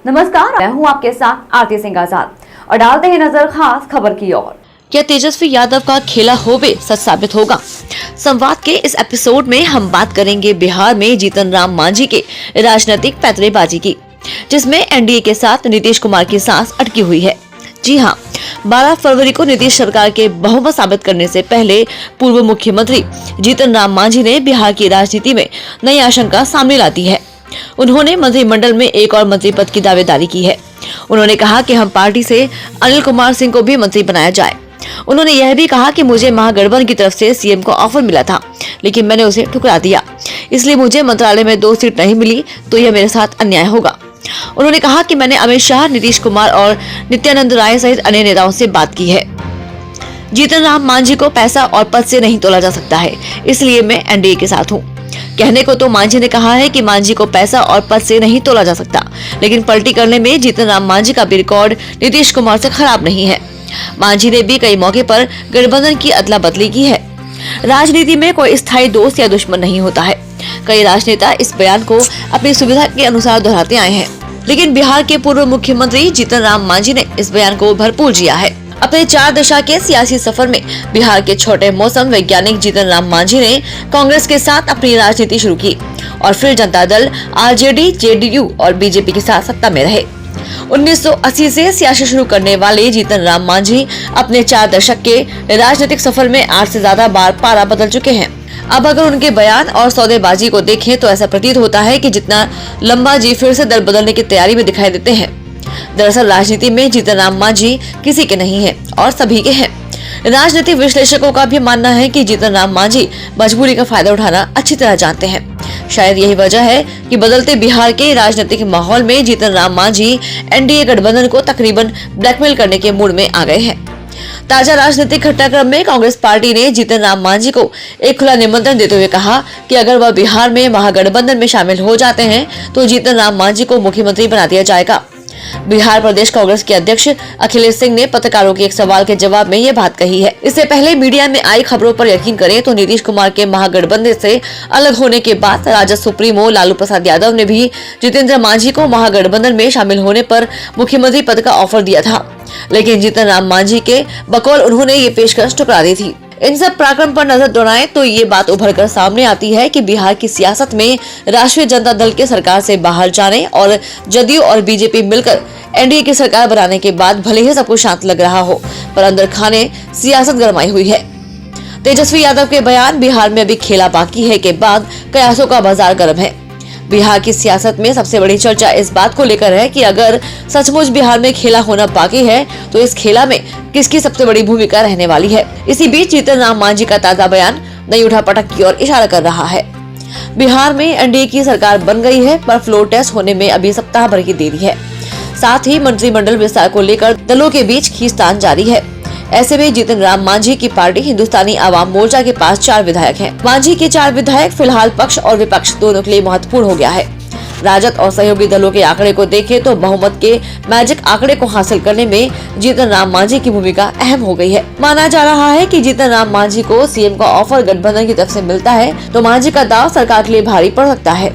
नमस्कार, मैं हूं आपके साथ आरती सिंह आजाद और डालते हैं नजर खास खबर की ओर। क्या तेजस्वी यादव का खेला होवे सच साबित होगा? संवाद के इस एपिसोड में हम बात करेंगे बिहार में जीतन राम मांझी के राजनीतिक पैंतरेबाजी की, जिसमें एनडीए के साथ नीतीश कुमार की सांस अटकी हुई है। जी हाँ, 12 फरवरी को नीतीश सरकार के बहुमत साबित करने से पहले पूर्व मुख्यमंत्री जीतन राम मांझी ने बिहार की राजनीति में नई आशंका सामने ला दी है। उन्होंने मंत्रिमंडल में एक और मंत्री पद की दावेदारी की है। उन्होंने कहा कि हम पार्टी से अनिल कुमार सिंह को भी मंत्री बनाया जाए। उन्होंने यह भी कहा कि मुझे महागठबंधन की तरफ से सीएम को ऑफर मिला था, लेकिन मैंने उसे ठुकरा दिया, इसलिए मुझे मंत्रालय में 2 सीट नहीं मिली तो यह मेरे साथ अन्याय होगा। उन्होंने कहा कि मैंने अमित शाह, नीतीश कुमार और नित्यानंद राय सहित अन्य नेताओं से बात की है। जीतन राम मांझी को पैसा और पद से नहीं तोला जा सकता है, इसलिए मैं एनडीए के साथ हूँ। कहने को तो मांझी ने कहा है कि मांझी को पैसा और पद से नहीं तोला जा सकता, लेकिन पलटी करने में जीतन राम मांझी का भी रिकॉर्ड नीतीश कुमार से खराब नहीं है। मांझी ने भी कई मौके पर गठबंधन की अदला बदली की है। राजनीति में कोई स्थायी दोस्त या दुश्मन नहीं होता है। कई राजनेता इस बयान को अपनी सुविधा के अनुसार दोहराते आए हैं, लेकिन बिहार के पूर्व मुख्यमंत्री जीतन राम मांझी ने इस बयान को भरपूर जिया है। अपने 4 दशक के सियासी सफर में बिहार के छोटे मौसम वैज्ञानिक जीतन राम मांझी ने कांग्रेस के साथ अपनी राजनीति शुरू की और फिर जनता दल, आरजेडी, जेडीयू और बीजेपी के साथ सत्ता में रहे। 1980 से सियासत शुरू करने वाले जीतन राम मांझी अपने 4 दशक के राजनीतिक सफर में 8 से ज्यादा बार पारा बदल चुके हैं। अब अगर उनके बयान और सौदेबाजी को देखें तो ऐसा प्रतीत होता है कि जितना लंबा जी फिर से दल बदलने की तैयारी में दिखाई देते हैं। दरअसल राजनीति में जीतन राम मांझी किसी के नहीं है और सभी के हैं। राजनीतिक विश्लेषकों का भी मानना है कि जीतन राम मांझी मजबूरी का फायदा उठाना अच्छी तरह जानते हैं। शायद यही वजह है कि बदलते बिहार के राजनीतिक माहौल में जीतन राम मांझी एनडीए गठबंधन को तकरीबन ब्लैकमेल करने के मूड में आ गए हैं। ताजा राजनीतिक घटनाक्रम में कांग्रेस पार्टी ने जीतन राम मांझी को एक खुला निमंत्रण देते हुए कहा कि अगर वह बिहार में महागठबंधन में शामिल हो जाते हैं तो जीतन राम मांझी को मुख्यमंत्री बना दिया जाएगा। बिहार प्रदेश कांग्रेस के अध्यक्ष अखिलेश सिंह ने पत्रकारों के एक सवाल के जवाब में ये बात कही है। इससे पहले मीडिया में आई खबरों पर यकीन करें तो नीतीश कुमार के महागठबंधन से अलग होने के बाद राजद सुप्रीमो लालू प्रसाद यादव ने भी जीतन मांझी को महागठबंधन में शामिल होने पर मुख्यमंत्री पद का ऑफर दिया था, लेकिन जीतन राम मांझी के बकौल उन्होंने ये पेशकश ठुकरा दी थी। इन सब पराक्रम पर नजर दौड़ाएं तो ये बात उभर कर सामने आती है कि बिहार की सियासत में राष्ट्रीय जनता दल के सरकार से बाहर जाने और जदयू और बीजेपी मिलकर एनडीए की सरकार बनाने के बाद भले ही सबको शांत लग रहा हो, पर अंदर खाने सियासत गरमाई हुई है। तेजस्वी यादव के बयान बिहार में अभी खेला बाकी है के बाद कयासों का बाजार गर्म है। बिहार की सियासत में सबसे बड़ी चर्चा इस बात को लेकर है कि अगर सचमुच बिहार में खेला होना बाकी है तो इस खेला में किसकी सबसे बड़ी भूमिका रहने वाली है। इसी बीच जीतन राम मांझी का ताजा बयान नई उठापटक की ओर इशारा कर रहा है। बिहार में एनडीए की सरकार बन गई है, पर फ्लोर टेस्ट होने में अभी सप्ताह भर की देरी है। साथ ही मंत्रिमंडल विस्तार को लेकर दलों के बीच खींचतान जारी है। ऐसे में जीतन राम मांझी की पार्टी हिंदुस्तानी आवाम मोर्चा के पास 4 विधायक हैं। मांझी के 4 विधायक फिलहाल पक्ष और विपक्ष दोनों के लिए महत्वपूर्ण हो गया है। राजद और सहयोगी दलों के आंकड़े को देखें तो बहुमत के मैजिक आंकड़े को हासिल करने में जीतन राम मांझी की भूमिका अहम हो गई है। माना जा रहा है कि जीतन राम मांझी को सीएम का ऑफर गठबंधन की तरफ से मिलता है तो मांझी का दाव सरकार के लिए भारी पड़ सकता है।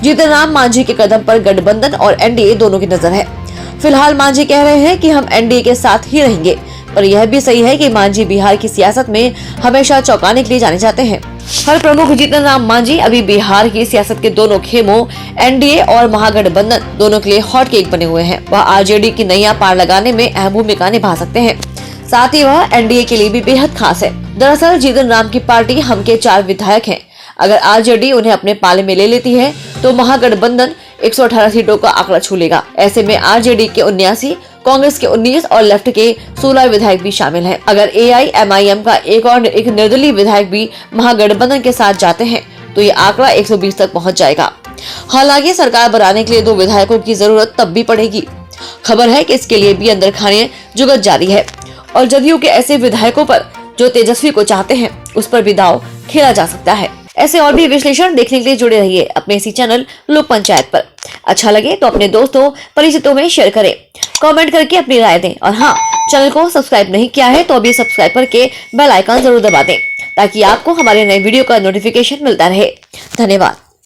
जीतन राम मांझी के कदम पर गठबंधन और एनडीए दोनों की नजर है। फिलहाल मांझी कह रहे हैं कि हम एनडीए के साथ ही रहेंगे, पर यह भी सही है कि मांझी बिहार की सियासत में हमेशा चौंकाने के लिए जाने जाते हैं। हर प्रमुख जीतन राम मांझी अभी बिहार की सियासत के दोनों खेमों एनडीए और महागठबंधन दोनों के लिए हॉट केक बने हुए हैं। वह आरजेडी की नैया पार लगाने में अहम भूमिका निभा सकते हैं। साथ ही वह एनडीए के लिए भी बेहद खास है। दरअसल जीतन राम की पार्टी हम के 4 विधायक हैं। अगर आरजेडी उन्हें अपने पाले में ले लेती है तो महागठबंधन 118 सीटों का आंकड़ा छू लेगा। ऐसे में आरजेडी के 79, कांग्रेस के 19 और लेफ्ट के 16 विधायक भी शामिल हैं। अगर एआईएमआईएम का एक निर्दलीय विधायक भी महागठबंधन के साथ जाते हैं तो ये आंकड़ा 120 तक पहुंच जाएगा। हालांकि सरकार बनाने के लिए 2 विधायकों की जरूरत तब भी पड़ेगी। खबर है कि इसके लिए भी अंदर खाने जुगत जारी है और जदयू के ऐसे विधायकों पर जो तेजस्वी को चाहते हैं उस पर भी दाव खेला जा सकता है। ऐसे और भी विश्लेषण देखने के लिए जुड़े रहिए अपने इसी चैनल लोक पंचायत पर। अच्छा लगे तो अपने दोस्तों परिचितों में शेयर करें, कमेंट करके अपनी राय दें और हाँ, चैनल को सब्सक्राइब नहीं किया है तो अभी सब्सक्राइब करके बेल आइकन जरूर दबा दें ताकि आपको हमारे नए वीडियो का नोटिफिकेशन मिलता रहे। धन्यवाद।